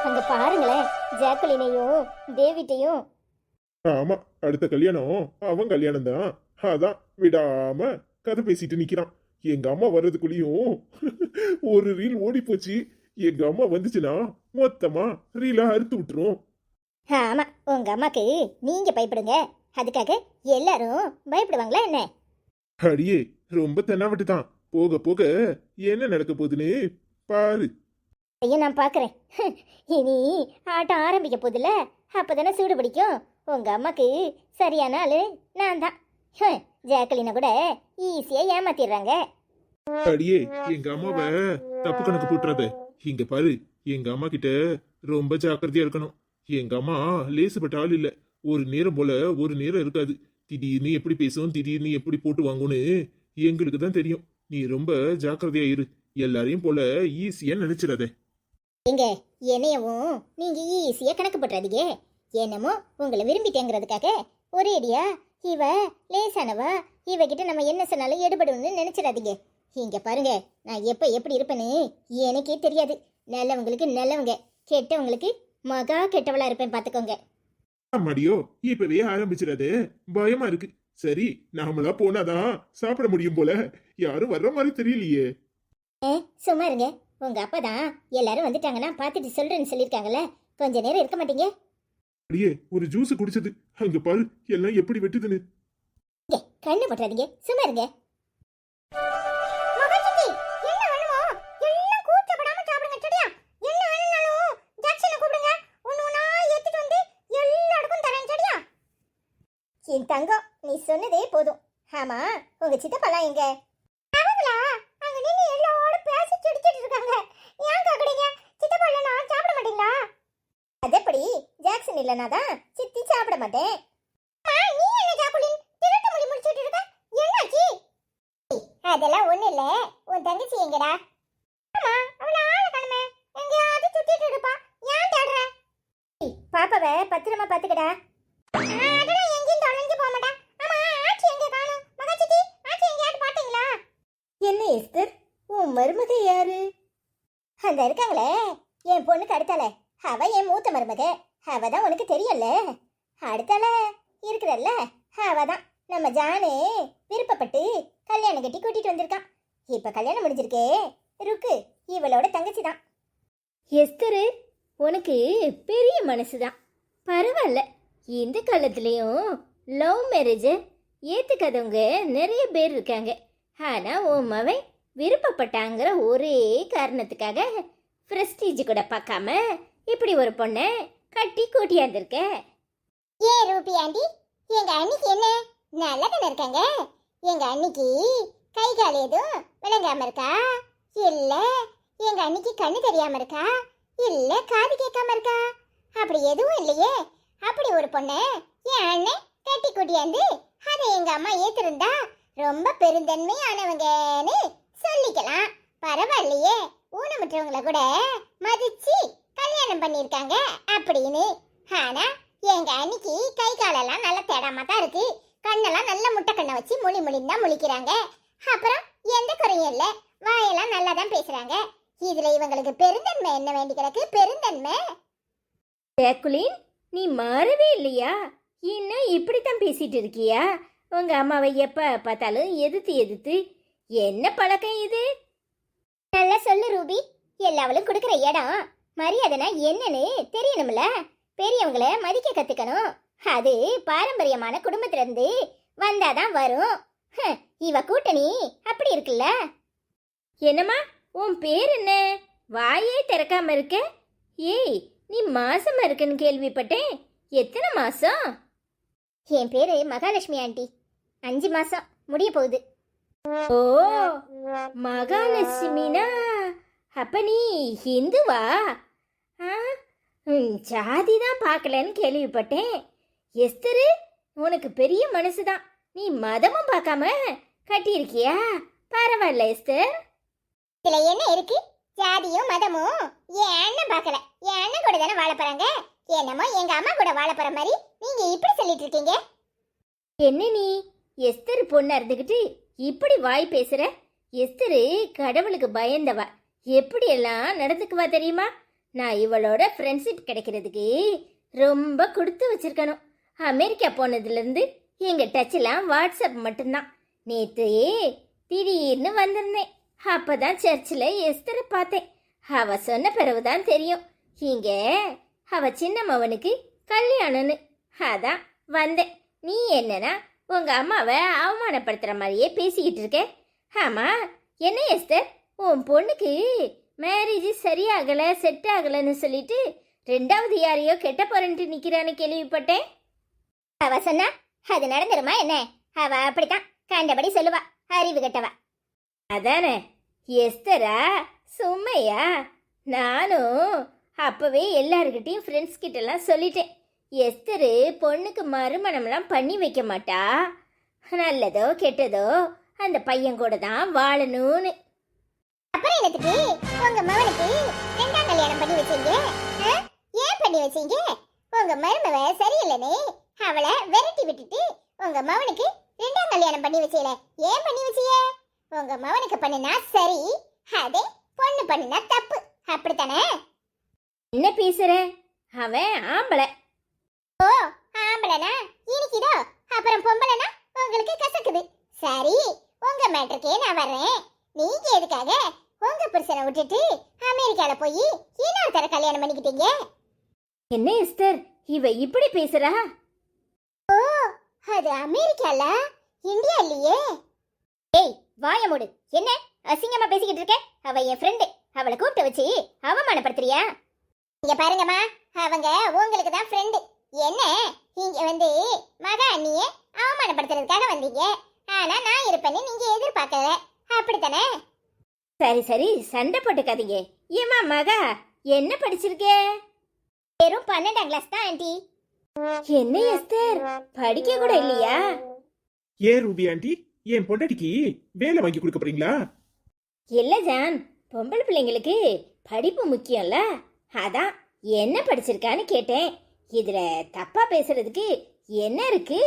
அங்க பாருங்களேன், ஜாக்குலினையும் டேவிட்டையும். ஆமா, அடுத்த கல்யாணம் அவன் கல்யாணம் தான். அதான் விடாம கதை பேசிட்டு நிக்கிறான். எங்க அம்மா வர்றதுக்குள்ளயும் ஒரு ரீல் ஓடி போச்சு. எங்க அம்மா வந்துச்சுன்னா மொத்தமா ரீலா அறுத்து விட்டுரும். ஆமா, உங்க அம்மாக்கு நீங்க பயப்படுங்க, அதுக்காக எல்லாரும் பயப்படுவாங்களா என்ன? அடியே ரொம்ப தென்னாவட்டு தான். போக போக என்ன நடக்க போகுதுன்னு பாரு. ஐயா நான் பாக்குறேன். இனி ஆட்டம் ஆரம்பிக்க போதில்ல, அப்பதானே சூடு பிடிக்கும். உங்க அம்மாக்கு சரியான ஆளு நான் தான். ஜாக்குலினை கூட ஈஸியா ஏமாத்திடுறாங்க. அடியே எங்க அம்மாவை தப்பு கணக்கு போட்டுறாத. இங்க பாரு, எங்க அம்மா கிட்ட ரொம்ப ஜாக்கிரதையா இருக்கணும். எங்க அம்மா லேசுப்பட்ட ஆள் இல்ல. ஒரு நேரம் போல ஒரு நேரம் இருக்காது. திடீர்னு எப்படி பேசும், திடீர்னு எப்படி போட்டு வாங்கும்னு எங்களுக்கு தான் தெரியும். நீ ரொம்ப ஜாக்கிரதையா இரு. எல்லாரையும் போல ஈஸியா நினைச்சிடாத. எங்க என்னையவும் நீங்க ஈஸியா கணக்கு போட்டுறாதீங்க. என்னமோ உங்களை விரும்பிட்டேங்கிறதுக்காக ஒரேடியா இவ லேசானவா, இவகிட்ட நம்ம என்ன சொன்னாலும் எடுபடும்னு நினைச்சிடாதீங்க. இங்க பாருங்க, நான் எப்ப எப்படி இருப்பேன்னு எனக்கே தெரியாது. நல்லவங்களுக்கு நல்லவங்க, கெட்டவங்களுக்கு மகா கெட்டவளா இருப்பேன் பாத்துக்கோங்க. மடியோ இப்பவே ஆரம்பிச்சிடாத, பயமா இருக்கு. சரி, நாமளா போனாதான் சாப்பிட முடியும் போல. யாரும் வர்ற மாதிரி தெரியலையே. சும்மா இருங்க, உங்க அப்பா தான் எல்லாரும் வந்துட்டாங்கன்னா பாத்துட்டு சொல்றேன்னு சொல்லிருக்காங்கல்ல, கொஞ்ச நேரம் இருக்க மாட்டீங்க? அடியே ஒரு ஜூஸ் குடிச்சது அங்க பாரு எல்லாம் எப்படி வெட்டுதுன்னு. கண்ணு பற்றாதீங்க, சும்மா இருங்க. என் தங்கம், நீ சொன்னதே போதும். ஆமா, உங்க சித்தப்பாலாம் எங்க? அவங்களா அங்க நின்னு எல்லாரும் பேசி சிடிச்சிட்டு இருக்காங்க. ஏன் கேக்குறீங்க? சித்தப்பா இல்லனா சாப்பிட மாட்டீங்களா? அதேபடி ஜாக்சன் இல்லனா தான் சித்தி சாப்பிட மாட்டேன். நீ என்ன ஜாக்குலின் திருட்டு முடி முடிச்சிட்டு இருக்க? என்னாச்சு? அதெல்லாம் ஒண்ணு இல்ல. உன் தங்கச்சி எங்கடா? அம்மா, அவள ஆள காணுமே. எங்கயாவது சுத்திட்டு இருப்பா. ஏன் தேடுற? பாப்பாவை பத்திரமா பாத்துக்கடா. அதெல்லாம் எங்கேயும் தொலைஞ்சு போக மாட்டா. ஆமா, ஆச்சி எங்க காணோம்? மகாச்சித்தி, ஆச்சி எங்கயாவது பாத்தீங்களா? என்ன எஸ்தர், உன் மருமக யாரு? அந்த இருக்காங்களே, என் பொண்ணுக்கு அடுத்தால. அவ என் மூத்த மருமக. அவ தான் உனக்கு தெரியல. அடுத்தால இருக்கிறல்ல, அவ தான் நம்ம ஜானு விருப்பப்பட்டு கல்யாணம் கட்டி கூட்டிட்டு வந்திருக்கான். இப்ப கல்யாணம் முடிஞ்சிருக்கே. ருக்கு இவளோட தங்கச்சி தான். எஸ்தரு, உனக்கு பெரிய மனசுதான். பரவாயில்ல, இந்த காலத்துலேயும் லவ் மேரேஜை ஏற்றுக்காதவங்க நிறைய பேர் இருக்காங்க. ஆனால் உன் மவன் விருப்பப்பட்டாங்கிற ஒரே காரணத்துக்காக ப்ரெஸ்டீஜ் கூட பார்க்காம இப்படி ஒரு பொண்ணை கட்டி கூட்டியாந்துருக்க. ஏன் ரூபி ஆண்டி, எங்கள் அன்னிக்கு என்ன நல்லா தானே இருக்காங்க? எங்கள் அன்னிக்கு கை கால் எதுவும் விளங்காம இருக்கா? இல்லை எங்கள் அன்னிக்கு கண்ணு தெரியாம இருக்கா? இல்லை காது கேட்காம இருக்கா? அப்படி எதுவும் இல்லையே. அப்படி ஒரு பொண்ணை என் அண்ணன் கட்டி கூட்டியாந்து அதை எங்க அம்மா ஏத்திருந்தா ரொம்ப பெருந்தன்மையானவங்கன்னு சொல்லிக்கலாம். பரவாயில்லையே, ஊனமுற்றவங்களை கூட மதிச்சு கல்யாணம் பண்ணிருக்காங்க அப்படின்னு. ஆனா எங்க அன்னைக்கு கை காலெல்லாம் நல்ல தேடாம தான் இருக்கு. கண்ணெல்லாம் நல்ல முட்டை கண்ணை வச்சு முழின்னு தான் முழிக்கிறாங்க. அப்புறம் எந்த குறையும் இல்லை, வாயெல்லாம் நல்லா தான் பேசுறாங்க. இதுல இவங்களுக்கு பெருந்தன்மை என்ன வேண்டி கிடக்கு? பெருந்தன்மை. ஜாக்குலின், நீ மாறவே இல்லையா? இன்னும் இப்படித்தான் பேசிட்டு இருக்கியா? உங்க அம்மாவை எப்ப பார்த்தாலும் எதிர்த்து எதிர்த்து. என்ன பழக்கம் இது? நல்லா சொல்லு ரூபி. எல்லாவளும் கொடுக்குற இடம் மரியாதைனா என்னன்னு தெரியணும்ல. பெரியவங்கள மதிக்க கத்துக்கணும். அது பாரம்பரியமான குடும்பத்துல இருந்து வந்தாதான் வரும். இவ கூட்டணி அப்படி இருக்குல்ல. என்னம்மா, உன் பேர் என்ன? வாயே திறக்காம இருக்க. ஏய், நீ மாசமா இருக்குன்னு கேள்விப்பட்டேன். எத்தனை மாசம்? என் பேரு மகாலட்சுமி ஆண்டி. 5 மாசம் முடிய போகுது. ஓ, மகாலட்சுமினா அப்ப நீ ஹிந்துவா? ஜாதி தான் பார்க்கலன்னு கேள்விப்பட்டேன். எஸ்தரு, உனக்கு பெரிய மனசுதான். நீ மதமும் பார்க்காம கட்டியிருக்கியா? பரவாயில்ல எஸ்தர். இதுல என்ன இருக்கு? ஜாதியும் மதமும் என் அண்ணன் பார்க்கல. என் அண்ணன் கூட தானே வாழ போறாங்க. என்னமோ எங்க அம்மா கூட வாழ போற மாதிரி நீங்க இப்படி சொல்லிட்டு இருக்கீங்க. என்ன நீ எஸ்தர் பொண்ணா இருந்துகிட்டு இப்படி வாய் பேசுற? எஸ்தரு கடவுளுக்கு பயந்தவ. எப்படியெல்லாம் நடந்துக்குவா தெரியுமா? நான் இவளோட ஃப்ரெண்ட்ஷிப் கிடைக்கிறதுக்கு ரொம்ப கொடுத்து வச்சிருக்கணும். அமெரிக்கா போனதுலேருந்து எங்கள் டச்செல்லாம் வாட்ஸ்அப் மட்டும்தான். நேற்று திடீர்னு வந்திருந்தேன். அப்பதான் சர்ச்சில் எஸ்தரை பார்த்தேன். அவ சொன்ன பிறகுதான் தெரியும் இங்க அவ சின்ன மவனுக்கு கல்யாணம்னு. அதான் வந்தேன். நீ என்னன்னா உங்க அம்மாவை அவமானப்படுத்துற மாதிரியே பேசிக்கிட்டு இருக்க. ஆமா, என்ன எஸ்தர், உன் பொண்ணுக்கு மேரேஜ் சரியாகல செட் ஆகலன்னு சொல்லிட்டு ரெண்டாவது யாரையோ கெட்ட போறன்ட்டு நிக்கிறான்னு கேள்விப்பட்டேன். அவ சொன்னா அது நடந்துருமா என்ன? அவ அப்படித்தான் கண்டபடி சொல்லுவா, அறிவு கெட்டவா. அதானே எஸ்தரா, சும்மையா? நானும் அப்பவே எல்லாருக்கிட்டையும் ஃப்ரெண்ட்ஸ் கிட்டலாம் சொல்லிட்டேன். எஸ்தரு பொண்ணுக்கு மறுமணம்லாம் பண்ணி வைக்க மாட்டா. நல்லதோ கெட்டதோ அந்த பையன் கூட தான் வாழணும்னு. அப்புறம் என்னத்துக்கு உங்க மகனுக்கு ரெண்டாம் கல்யாணம் பண்ணி வச்சீங்க? ஏன் பண்ணி வச்சீங்க? உங்க மருமவ சரியில்லைனே அவளை விரட்டி விட்டுட்டு உங்க மகனுக்கு ரெண்டாம் கல்யாணம் பண்ணி வச்சீல. ஏன் பண்ணி வச்சீங்க? உங்க மகனுக்கு பண்ணினா சரி, அதே பொண்ணு பண்ணினா தப்பு, அப்படித்தானே? என்ன பேசுற? அவன் ஆம்பளை. ஓ, ஆம்பளனா இனிக்குதோ, அப்புறம் பொம்பளைனா உங்களுக்கு கசக்குது. சரி, உங்க மேட்டருக்கே நான் வர்றேன். நீங்க எதுக்காக உங்க புருஷனை விட்டுட்டு அமெரிக்கால போய் இன்னொருத்தர கல்யாணம் பண்ணிக்கிட்டீங்க? என்ன எஸ்தர் இவ இப்படி பேசுறா? ஓ, அது அமெரிக்கால, இந்தியா இல்லையே. ஏய், வாய மூடு. என்ன அசிங்கமா பேசிக்கிட்டு இருக்க? அவ என் ஃப்ரெண்டு. அவளை கூப்பிட்டு வச்சு அவமானப்படுத்துறியா? இங்க பாருங்கம்மா, அவங்க உங்களுக்கு தான் ஃப்ரெண்டு. என்ன இங்க வந்து மகா அண்ணியே அவமானப்படுத்துறதுக்காக வந்தீங்க. ஆனா நான் இருப்பேன்னு நீங்க எதிர்பார்க்கல, அப்படித்தானே? சரி சரி, சண்டை போட்டுக்காதீங்க. ஏமா மகா, என்ன படிச்சிருக்கே? வெறும் 12ஆம் கிளாஸ் தான் ஆண்டி. என்ன எஸ்தர், படிக்க கூட இல்லையா? ஏன் ரூபி ஆண்டி, என் பொண்டாட்டிக்கு வேலை வாங்கி கொடுக்க போறீங்களா? இல்ல ஜான், பொம்பளை பிள்ளைங்களுக்கு படிப்பு முக்கியம்ல. அதான் என்ன படிச்சிருக்கான்னு கேட்டேன். இதுல தப்பா பேசுறதுக்கு என்ன இருக்கு?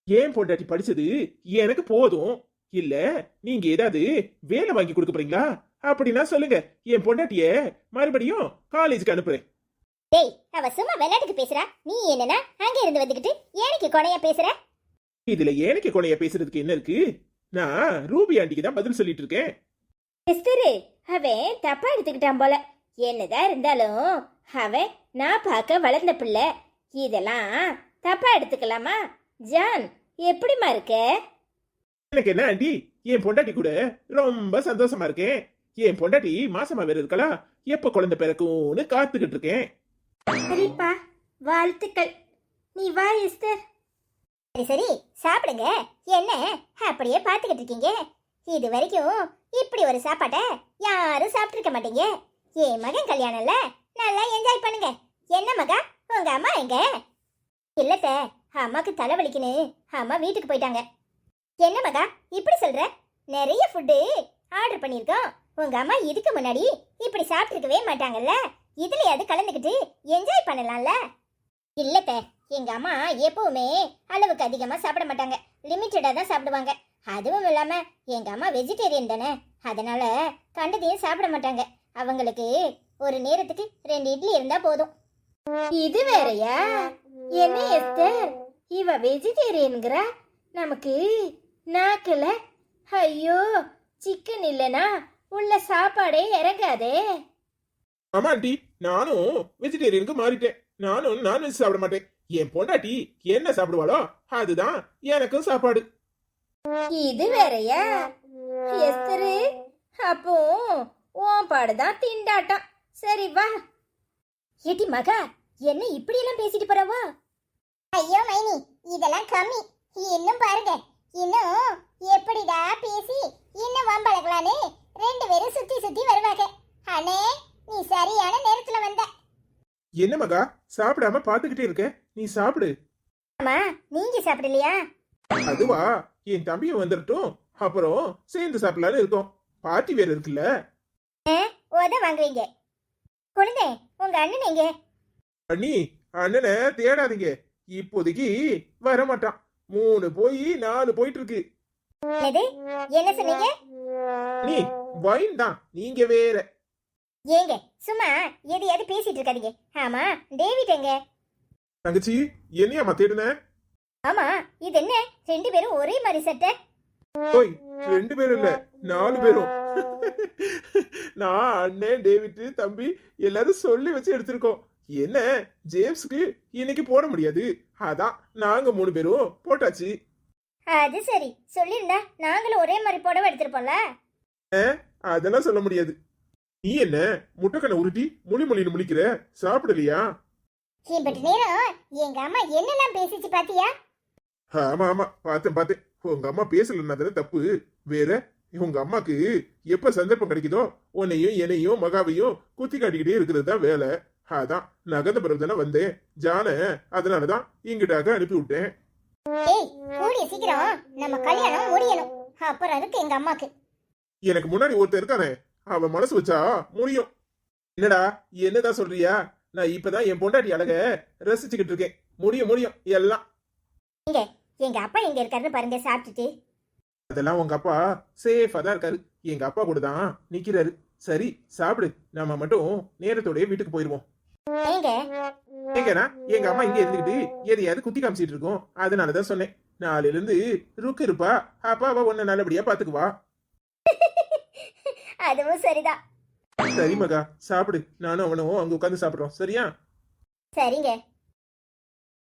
ஏன் பொண்டாட்டி படிச்சது எனக்கு போதும். இல்ல நீங்க ஏதாவது வேலை வாங்கி கொடுக்க போறீங்களா அப்படின்னா சொல்லுங்க. என் பொண்டாட்டிய மறுபடியும் காலேஜுக்கு அனுப்புறேன். டேய், அவ சும்மா விளையாட்டுக்கு பேசுறா. நீ என்னன்னா அங்க இருந்து வந்துகிட்டு எனக்கு கொனையா பேசுற? இதுல எனக்கு கொனைய பேசுறதுக்கு என்ன இருக்கு? நான் ரூபி ஆண்டிக்கு தான் பதில் சொல்லிட்டு இருக்கேன். எஸ்தரு, அவன் தப்பா எடுத்துக்கிட்டான் போல. என்னதான் இருந்தாலும் அவன் நான் பார்க்க வளர்ந்த பிள்ளை. இதெல்லாம் தப்பா எடுத்துக்கலாமா? ஜான், எப்படிமா இருக்க? எனக்கு என்ன ஆண்டி, என் பொண்டாட்டி கூட ரொம்ப சந்தோஷமா இருக்கேன். என் பொண்டாட்டி மாசமா வேற இருக்கலாம், எப்ப குழந்தை பிறக்கும்னு காத்துக்கிட்டு இருக்கேன். சரிப்பா, வாழ்த்துக்கள். நீ வா எஸ்தர். சரி சரி, சாப்பிடுங்க. என்ன அப்படியே பார்த்துக்கிட்டு இருக்கீங்க? இது வரைக்கும் இப்படி ஒரு சாப்பாட்டை யாரும் சாப்பிட்டுருக்க மாட்டீங்க. என் மகன் கல்யாணம்ல நல்லா என்ஜாய் பண்ணுங்க. என்ன மகா, உங்க அம்மா எங்க? இல்லத்த, அம்மாக்கு தலைவலிக்குன்னு அம்மா வீட்டுக்கு போயிட்டாங்க. என்ன மகா இப்படி சொல்ற? நிறைய ஃபுட்டு ஆர்டர் பண்ணியிருக்கோம். உங்க அம்மா இதுக்கு முன்னாடி இப்படி சாப்பிட்டுருக்கவே மாட்டாங்கல்ல. இதுலயாவது கலந்துக்கிட்டு என்ஜாய் பண்ணலாம்ல. இல்லத்த, எங்க அம்மா எப்பவுமே அளவுக்கு அதிகமா சாப்பிட மாட்டாங்க. லிமிட்டடா தான் சாப்பிடுவாங்க. அதுவும் இல்லாம எங்க அம்மா வெஜிடேரியன் தானே, அதனால கண்டதையும் சாப்பிட மாட்டாங்க. அவங்களுக்கு ஒரு நேரத்துக்கு 2 இட்லி இருந்தா போதும். இது வேறயா? என்ன எஸ்தர், இவ வெஜிடேரியன்கிறா? நமக்கு நாக்குல ஐயோ சிக்கன் இல்லனா உள்ள சாப்பாடே இறங்காதே. ஆமா ஆண்டி, நானும் வெஜிடேரியனுக்கு மாறிட்டேன். நானும் நான்வெஜ் சாப்பிட மாட்டேன். என் பொண்டாட்டி என்ன சாப்பிடுவாளோ அதுதான் எனக்கும் சாப்பாடு. இது வேறயா? எஸ்தரு, அப்போ உன் பாடுதான் திண்டாட்டம். சரி வா. ஏடி மகா, என்ன இப்படி எல்லாம் பேசிட்டு போறவா? ஐயோ மைனி, இதெல்லாம் கம்மி. இன்னும் பாருங்க, இன்னும் எப்படிடா பேசி இன்னும் வம்பளக்கலான்னு 2 பேரும் சுத்தி சுத்தி வருவாங்க. அண்ணே, நீ சரியான நேரத்துல வந்த. என்ன மகா, சாப்பிடாம பாத்துக்கிட்டே இருக்க? நீ சாப்பிடு. ஆமா, நீங்க சாப்பிடலையா? அதுவா, என் தம்பியும் வந்துடட்டும், அப்புறம் சேர்ந்து சாப்பிடலான்னு இருக்கோம். பார்ட்டி வேற இருக்குல்ல. உத வாங்குவீங்க. குழந்தை, உங்க அண்ணன் எங்க? அண்ணி, அண்ணனை தேடாதீங்க. இப்போதைக்கு வர மாட்டான். 3 போய் 4 போயிட்டு இருக்கு. என்னது? என்ன சொன்னீங்க? நீ வைன் தான், நீங்க வேற. ஏங்க சும்மா எதையாவது பேசிட்டு இருக்காதீங்க. ஆமா, டேவிட் எங்க? தங்கச்சி என்னையாம்மா தேடுன? ஆமா, இது என்ன 2 பேரும் ஒரே மாதிரி சட்டை? ஓய் 2 பேரும் இல்ல 4 பேரும். நான் அண்ணன் டேவிட் தம்பி எல்லாரும் சொல்லி வச்சு எடுத்திருக்கோம். என்ன ஜேம்ஸ்க்கு இன்னைக்கு போட முடியாது, அதான் நாங்க 3 பேரும் போட்டாச்சு. அது சரி, சொல்லிருந்தா நாங்களும் ஒரே மாதிரி புடவை எடுத்திருப்போம்ல. அதெல்லாம் சொல்ல முடியாது. நீ என்ன முட்டைக்கண்ணை உருட்டி மொழின்னு முழிக்கிற, சாப்பிடலையா? இம்பட்டு நேரம் எங்க அம்மா என்னெல்லாம் பேசிச்சு பாத்தியா? ஆமா ஆமா பார்த்தேன். உங்க அம்மா பேசலன்னா தானே தப்பு. வேற உங்க அம்மாக்கு எப்ப சந்தர்ப்பம் கிடைக்குதோ உன்னையும் என்னையும் மகாவையும் குத்தி காட்டிக்கிட்டே இருக்கிறது தான் வேலை. அதான் நகர்ந்த பிறகு தானே வந்தேன் ஜான, அதனாலதான் இங்கிட்டாக அனுப்பி விட்டேன். ஏய், கூடிய சீக்கிரம் நம்ம கல்யாணம் முடியணும். அப்புறம் இருக்கு எங்க அம்மாக்கு. எனக்கு முன்னாடி ஒருத்தர் இருக்கானே, அவன் மனசு வச்சா முடியும். என்னடா என்னதான் சொல்றியா? நான் இப்பதான் என் பொண்டாட்டி அழக ரசிச்சுக்கிட்டு இருக்கேன். முடியும் எல்லாம். எங்க அப்பா எங்க இருக்காருன்னு பாருங்க, சாப்பிட்டுட்டு. அதெல்லாம் உங்க அப்பா சேஃபா தான் இருக்காரு. எங்க அப்பா கூட தான் நிக்கிறாரு. சரி சாப்பிடு, நாம மட்டும் நேரத்தோடய வீட்டுக்கு போயிருவோம். ஏங்க ஏங்கண்ணா, எங்க அம்மா இங்க இருந்துகிட்டு எதையாவது குத்தி காமிச்சிட்டு இருக்கோம், அதனாலதான் சொன்னேன். நாளையில இருந்து ருக்கு இருப்பா, அப்பாவா உன்னை நல்லபடியா பாத்துக்குவா. அதுவும் சரிதான். சரி மகா சாப்பிடு, நானும் அவனும் அங்க உட்காந்து சாப்பிடுறோம். சரியா? சரிங்க.